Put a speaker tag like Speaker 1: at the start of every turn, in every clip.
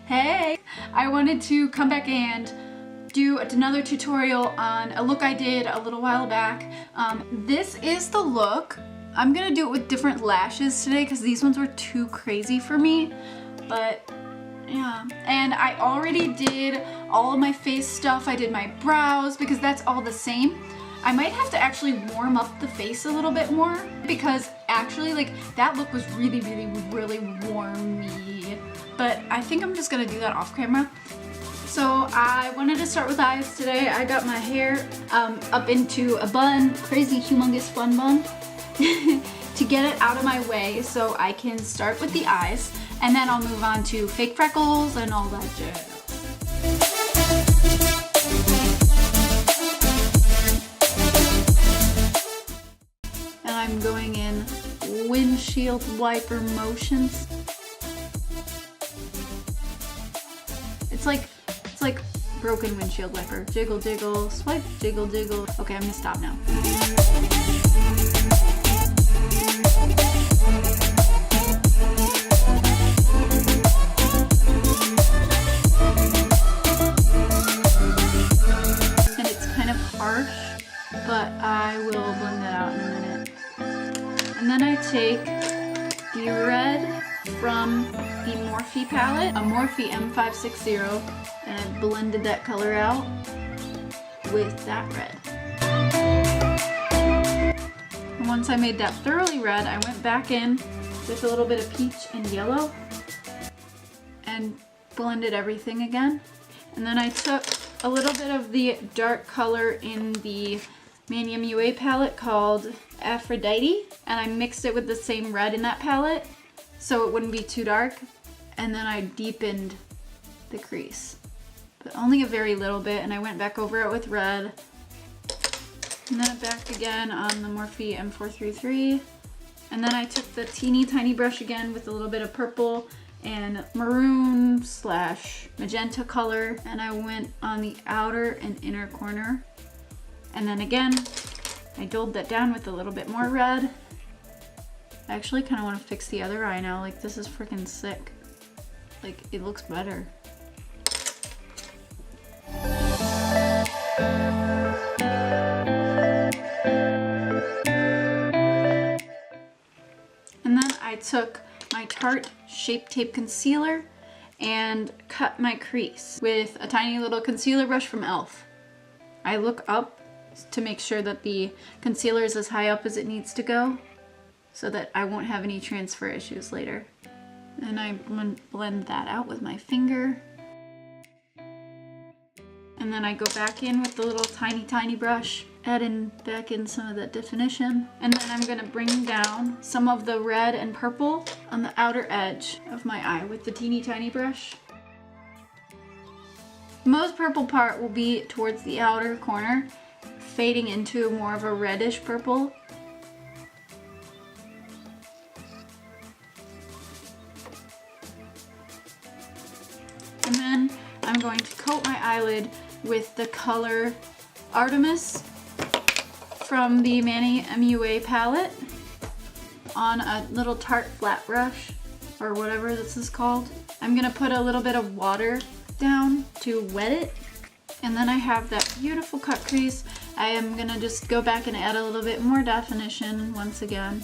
Speaker 1: Hey! I wanted to come back and do another tutorial on a look I did a little while back. This is the look. I'm gonna do it with different lashes today because these ones were too crazy for me, but yeah. And I already did all of my face stuff. I did my brows because that's all the same. I might have to actually warm up the face a little bit more because actually like that look was really warmy. But I think I'm just gonna do that off camera. So I wanted to start with eyes today. I got my hair up into a bun, crazy humongous fun bun, to get it out of my way so I can start with the eyes and then I'll move on to fake freckles and all that jazz. And I'm going in windshield wiper motions. It's like broken windshield wiper. Jiggle, jiggle, swipe, jiggle, jiggle. Okay, I'm gonna stop now. And it's kind of harsh, but I will blend that out in a minute. And then I take the red from the Morphe palette, a Morphe M560, and I blended that color out with that red. And once I made that thoroughly red, I went back in with a little bit of peach and yellow and blended everything again. And then I took a little bit of the dark color in the Manny MUA palette called Aphrodite, and I mixed it with the same red in that palette so it wouldn't be too dark, and then I deepened the crease, but only a very little bit, and I went back over it with red, and then back again on the Morphe M433, and then I took the teeny tiny brush again with a little bit of purple and maroon / magenta color, and I went on the outer and inner corner, and then again I dulled that down with a little bit more red. I actually kind of want to fix the other eye now. Like, this is freaking sick. Like, it looks better. And then I took my Tarte Shape Tape Concealer and cut my crease with a tiny little concealer brush from e.l.f. I look up to make sure that the concealer is as high up as it needs to go, so that I won't have any transfer issues later. And I blend that out with my finger. And then I go back in with the little tiny brush, adding back in some of that definition. And then I'm gonna bring down some of the red and purple on the outer edge of my eye with the teeny tiny brush. The most purple part will be towards the outer corner, fading into more of a reddish purple. And then I'm going to coat my eyelid with the color Artemis from the Manny MUA palette on a little Tarte flat brush, or whatever this is called. I'm gonna put a little bit of water down to wet it, and then I have that beautiful cut crease. I am gonna just go back and add a little bit more definition once again.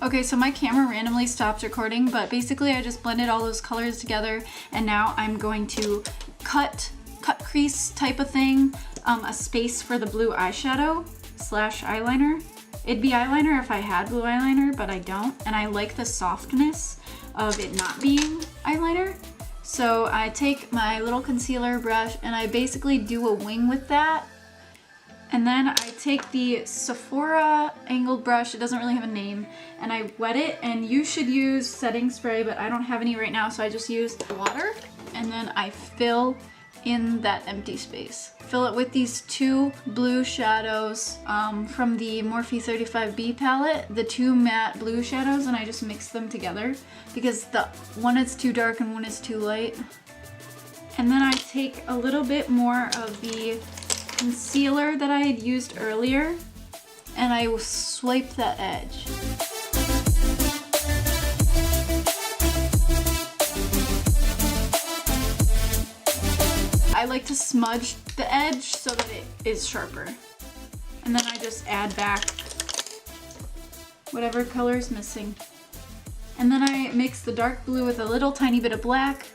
Speaker 1: Okay, so my camera randomly stopped recording, but basically I just blended all those colors together, and now I'm going to cut crease type of thing, a space for the blue eyeshadow / eyeliner. It'd be eyeliner if I had blue eyeliner, but I don't, and I like the softness of it not being eyeliner. So I take my little concealer brush and I basically do a wing with that. And then I take the Sephora angled brush, it doesn't really have a name, and I wet it, and you should use setting spray, but I don't have any right now, so I just use water, and then I fill in that empty space. Fill it with these two blue shadows from the Morphe 35B palette, the two matte blue shadows, and I just mix them together because the one is too dark and one is too light. And then I take a little bit more of the concealer that I had used earlier, and I will swipe that edge. I like to smudge the edge so that it is sharper. And then I just add back whatever color is missing. And then I mix the dark blue with a little tiny bit of black,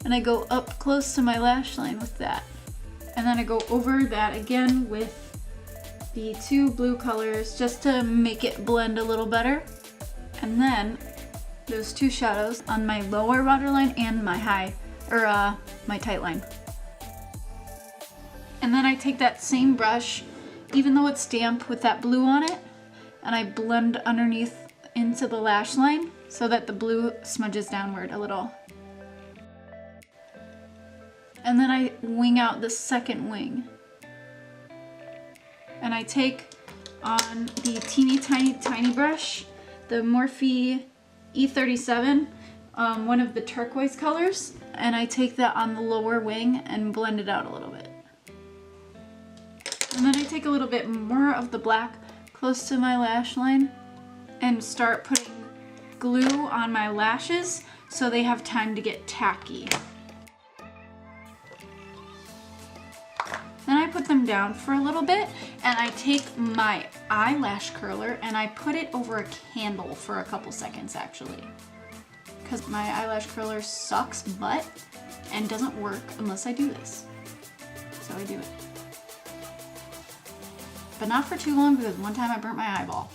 Speaker 1: and I go up close to my lash line with that. And then I go over that again with the 2 blue colors just to make it blend a little better. And then those 2 shadows on my lower waterline and my high, or my tight line. And then I take that same brush, even though it's damp, with that blue on it, and I blend underneath into the lash line so that the blue smudges downward a little. And then I wing out the second wing. And I take on the teeny tiny brush, the Morphe E37, one of the turquoise colors, and I take that on the lower wing and blend it out a little bit. And then I take a little bit more of the black close to my lash line and start putting glue on my lashes so they have time to get tacky. Then I put them down for a little bit, and I take my eyelash curler and I put it over a candle for a couple seconds actually. Because my eyelash curler sucks butt and doesn't work unless I do this. So I do it. But not for too long, because one time I burnt my eyeball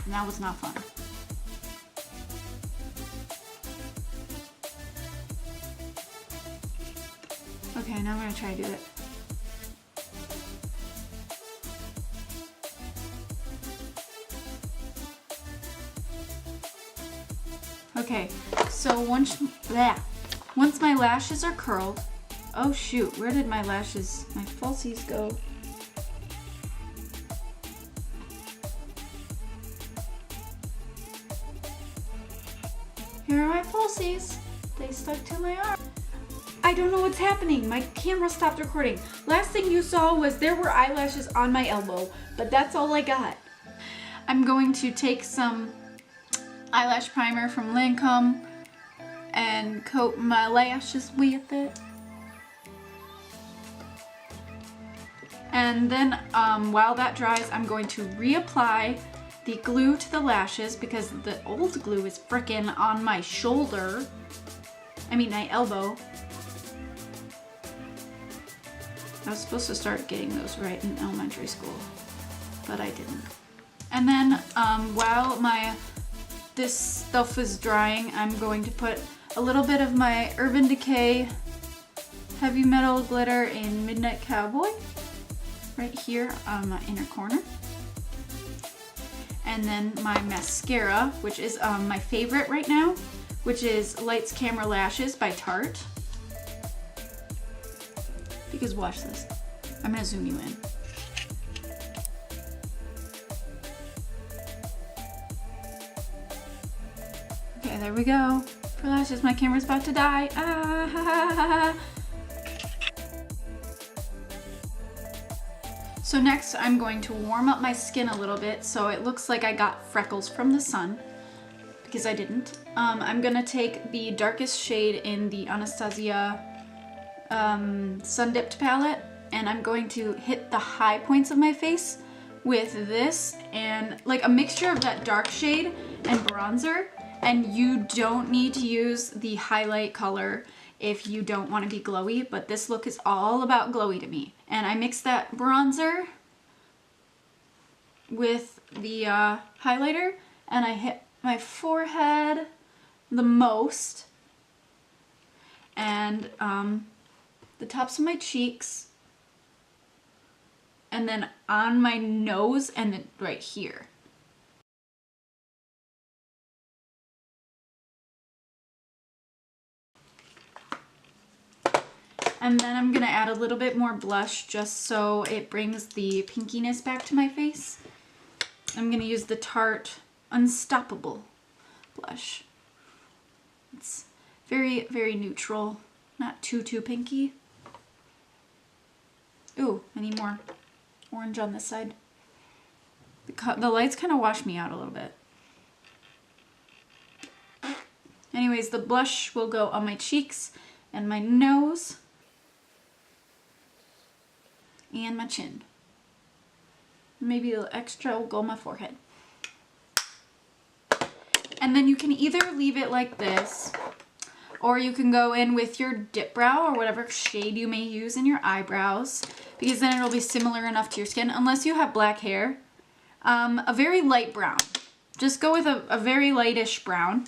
Speaker 1: and that was not fun. Okay, now I'm gonna try to do it. Okay, so once my lashes are curled, oh shoot, where did my falsies go? Here are my falsies. They stuck to my arm. I don't know what's happening. My camera stopped recording. Last thing you saw was there were eyelashes on my elbow, but that's all I got. I'm going to take some eyelash primer from Lancome and coat my lashes with it. And then while that dries, I'm going to reapply the glue to the lashes because the old glue is frickin' on my shoulder. I mean my elbow. I was supposed to start getting those right in elementary school, but I didn't. And then while this stuff is drying, I'm going to put a little bit of my Urban Decay Heavy Metal Glitter in Midnight Cowboy right here on my inner corner. And then my mascara, which is my favorite right now, which is Lights Camera Lashes by Tarte. Because watch this. I'm gonna zoom you in. Okay, there we go. For lashes, my camera's about to die. Ah, ha, ha, ha, ha. So next, I'm going to warm up my skin a little bit so it looks like I got freckles from the sun, because I didn't. I'm gonna take the darkest shade in the Anastasia Sun Dipped palette, and I'm going to hit the high points of my face with this and like a mixture of that dark shade and bronzer. And you don't need to use the highlight color if you don't want to be glowy, but this look is all about glowy to me. And I mix that bronzer with the highlighter, and I hit my forehead the most, and the tops of my cheeks, and then on my nose, and then right here. And then I'm gonna add a little bit more blush just so it brings the pinkiness back to my face. I'm gonna use the Tarte Unstoppable blush. It's very, very neutral, not too pinky. Ooh, I need more orange on this side. The lights kind of wash me out a little bit. Anyways, the blush will go on my cheeks and my nose. and my chin. Maybe a little extra will go on my forehead. And then you can either leave it like this, or you can go in with your dip brow or whatever shade you may use in your eyebrows, because then it'll be similar enough to your skin, unless you have black hair. A very light brown. Just go with a very lightish brown.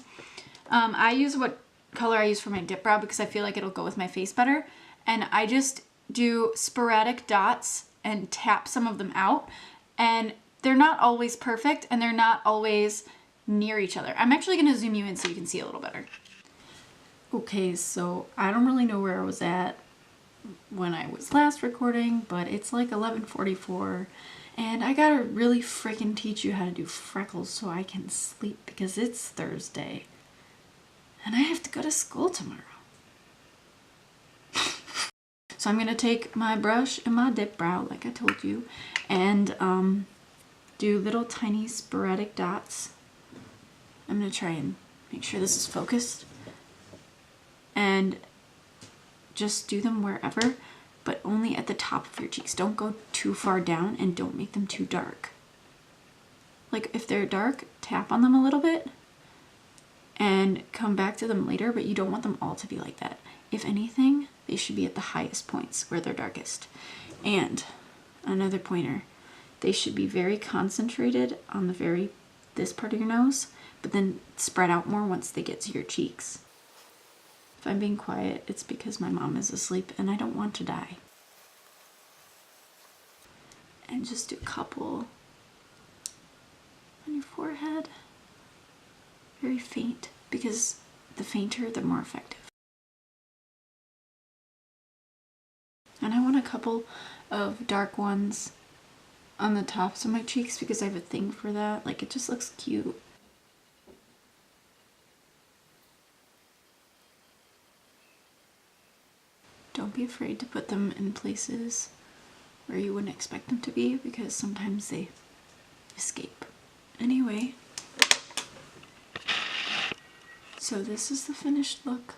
Speaker 1: I use what color I use for my dip brow because I feel like it'll go with my face better. And I just do sporadic dots and tap some of them out. And they're not always perfect and they're not always near each other. I'm actually going to zoom you in so you can see a little better. Okay, so I don't really know where I was at when I was last recording, but it's like 11:44 and I gotta really freaking teach you how to do freckles so I can sleep because it's Thursday and I have to go to school tomorrow. So I'm gonna take my brush and my dip brow like I told you and do little tiny sporadic dots. I'm gonna try and make sure this is focused and just do them wherever, but only at the top of your cheeks. Don't go too far down and don't make them too dark. Like if they're dark, tap on them a little bit and come back to them later, but you don't want them all to be like that. If anything, they should be at the highest points where they're darkest. And another pointer, they should be very concentrated on this part of your nose, but then spread out more once they get to your cheeks. If I'm being quiet, it's because my mom is asleep and I don't want to die. And just do a couple on your forehead. Very faint, because the fainter, the more effective. And I want a couple of dark ones on the tops of my cheeks because I have a thing for that. Like, it just looks cute. Don't be afraid to put them in places where you wouldn't expect them to be because sometimes they escape. Anyway, so this is the finished look.